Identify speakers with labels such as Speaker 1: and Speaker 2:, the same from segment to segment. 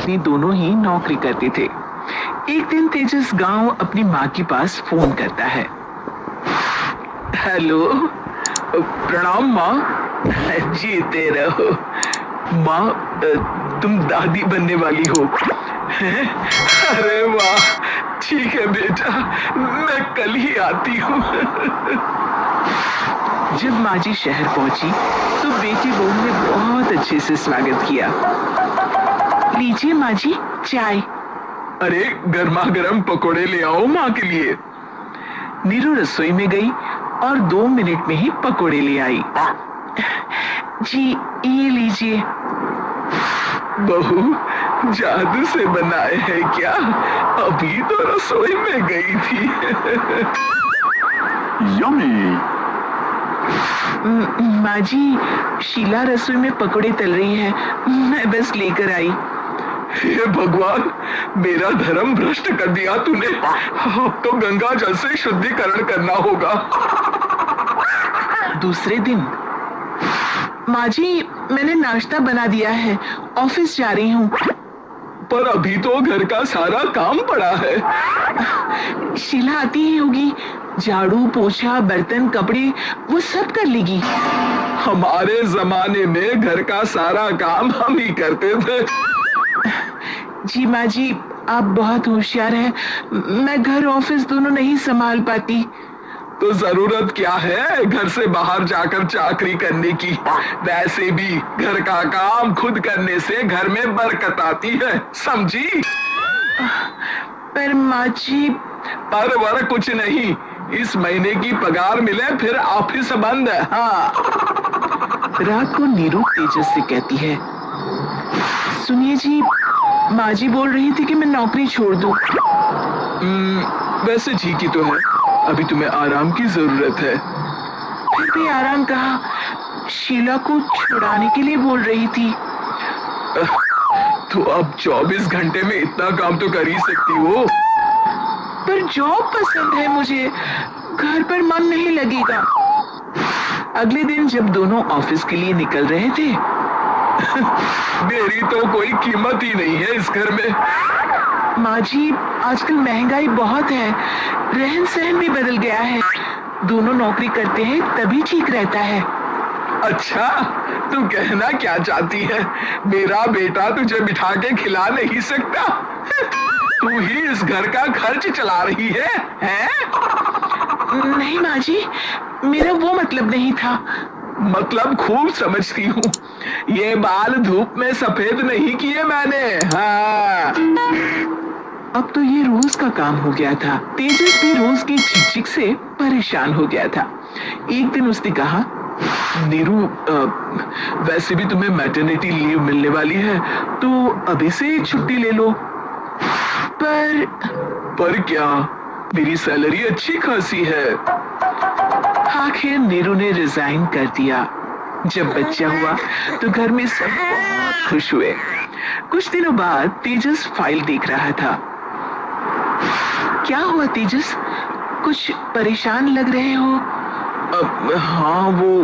Speaker 1: पत्नी दोनों ही नौकरी करते थे। एक दिन तेजस गांव अपनी माँ के पास फोन करता है। हेलो, प्रणाम माँ। जीते रहो माँ, तुम दादी बनने वाली हो? अरे वाह, ठीक है बेटा, मैं कल ही आती हूँ। जब माँ जी शहर पहुंची तो बेटी बहू ने बहुत अच्छे से स्वागत किया। लीजिए माँ जी चाय। अरे गर्मा गर्म पकोड़े ले आओ माँ के लिए। नीरू रसोई में गई और 2 मिनट में ही पकोड़े ले आई। जी ये लीजिए। बहू जादू से बनाए हैं क्या? अभी तो रसोई में गई थी। यम्मी। माँ जी, शीला रसोई में पकोड़े तल रही है, मैं बस लेकर आई। हे भगवान, मेरा धर्म भ्रष्ट कर दिया तूने। अब तो गंगा जल से शुद्धिकरण करना होगा। दूसरे दिन, माँ जी मैंने नाश्ता बना दिया है, ऑफिस जा रही हूँ। पर अभी तो घर का सारा काम पड़ा है। शीला आती ही होगी, झाड़ू पोछा बर्तन कपड़े वो सब कर लेगी। हमारे जमाने में घर का सारा काम हम ही करते थे। जी माँ जी, आप बहुत होशियार हैं, मैं घर ऑफिस दोनों नहीं संभाल पाती। तो जरूरत क्या है घर से बाहर जाकर चाकरी करने की? वैसे भी घर का काम खुद करने से घर में बरकत आती है, समझी? पर माँ जी। पर वर कुछ नहीं, इस महीने की पगार मिले फिर ऑफिस बंद है। हाँ। रात को नीरू तेजस से कहती है, सुनिए जी, माँ जी बोल रही थी कि मैं नौकरी छोड़ दूं। वैसे ठीक ही तो है, अभी तुम्हें आराम की जरूरत है। फिर भी आराम कहा, शीला को छुड़ाने के लिए बोल रही थी। तो अब 24 घंटे में इतना काम तो कर ही सकती हो। पर जॉब पसंद है मुझे, घर पर मन नहीं लगेगा। अगले दिन जब दोनों ऑफिस के लिए निकल रहे थे, मेरी तो कोई कीमत ही नहीं है इस घर में। माँ जी, आजकल महंगाई बहुत है, रहन सहन भी बदल गया है, दोनों नौकरी करते हैं तभी ठीक रहता है। अच्छा, तू कहना क्या चाहती है? मेरा बेटा तुझे बिठा के खिला नहीं सकता? तू ही इस घर का खर्च चला रही है, हैं? नहीं माँ जी, मेरा वो मतलब नहीं था। मतलब खूब समझती हूँ, ये बाल धूप में सफेद नहीं किए मैंने। हाँ। अब तो ये रोज का काम हो गया था। तेजस भी रोज की चिक-चिक से परेशान हो गया था। एक दिन उसने कहा, नीरू, वैसे भी तुम्हें मैटरनिटी लीव मिलने वाली है, तो अभी से छुट्टी ले लो। पर क्या, मेरी सैलरी अच्छी खासी है। आखिर नीरू ने रिजाइन कर दिया। जब बच्चा हुआ तो घर में सब बहुत खुश हुए। कुछ दिनों बाद तेजस फाइल देख रहा था। क्या हुआ तेजस, कुछ परेशान लग रहे हो? हाँ, वो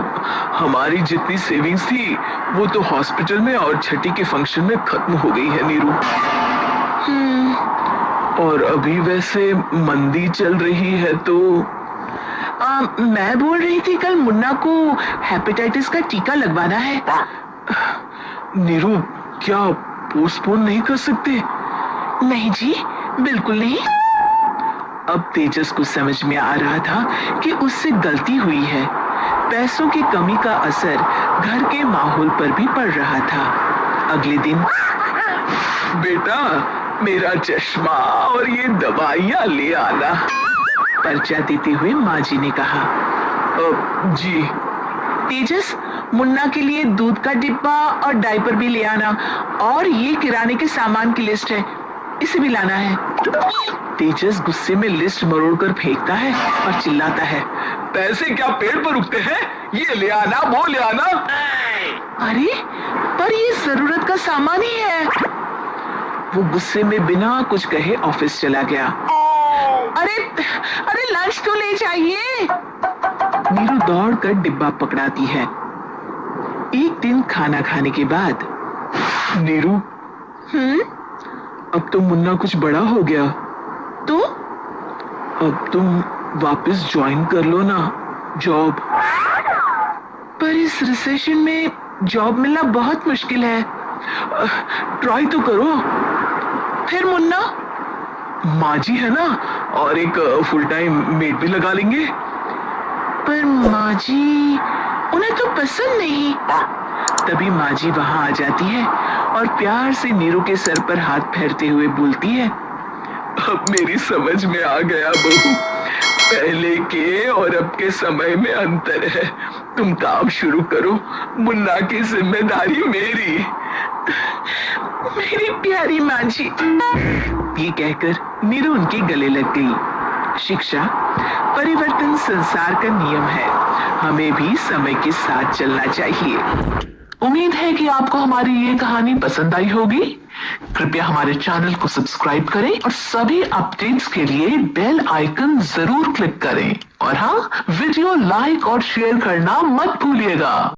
Speaker 1: हमारी जितनी सेविंग्स थी वो तो हॉस्पिटल में और छठी के फंक्शन में खत्म हो गई है नीरू। और अभी वैसे मंदी चल रही है तो मैं बोल रही थी कल मुन्ना को हेपेटाइटिस का टीका लगवाना है। नीरू, क्या पोस्टपोन नहीं कर सकते? नहीं जी, बिल्कुल नहीं। अब तेजस को समझ में आ रहा था कि उससे गलती हुई है। पैसों की कमी का असर घर के माहौल पर भी पड़ रहा था। अगले दिन, बेटा मेरा चश्मा और ये दवाइयाँ ले आना, पर्चा देते हुए माँ जी ने कहा। जी। तेजस, मुन्ना के लिए दूध का डिब्बा और डायपर भी ले आना, और ये किराने के सामान की लिस्ट है, इसे भी लाना है। तेजस गुस्से में लिस्ट मरोड़कर फेंकता है और चिल्लाता है, पैसे क्या पेड़ पर उगते हैं? ये ले आना, वो ले आना। अरे पर ये जरूरत का सामान ही है। वो गुस्से में बिना कुछ कहे ऑफिस चला गया। अरे लंच तो ले जाइए। नीरू दौड़कर डिब्बा पकड़ाती है। एक दिन खाना खाने के बाद, नीरू, अब तो मुन्ना कुछ बड़ा हो गया। तो अब तुम वापस ज्वाइन कर लो ना जॉब। पर इस रिसेशन में जॉब मिलना बहुत मुश्किल है। ट्राई तो करो। फिर मुन्ना? माँ जी है ना, और एक फुल टाइम मेड भी लगा लेंगे। पर माँ जी, उन्हें तो पसंद नहीं। तभी माँ जी वहां आ जाती है और प्यार से नीरू के सर पर हाथ फेरते हुए बोलती है, अब मेरी समझ में आ गया बहू, पहले के और अब के समय में अंतर है। तुम काम शुरू करो, मुन्ना की जिम्मेदारी मेरी। मेरी प्यारी माँ जी। ये कहकर नीरू उनके गले लग गई। शिक्षा, परिवर्तन संसार का नियम है, हमें भी समय के साथ चलना चाहिए। उम्मीद है कि आपको हमारी ये कहानी पसंद आई होगी। कृपया हमारे चैनल को सब्सक्राइब करें और सभी अपडेट्स के लिए बेल आइकन जरूर क्लिक करें। और हाँ, वीडियो लाइक और शेयर करना मत भूलिएगा।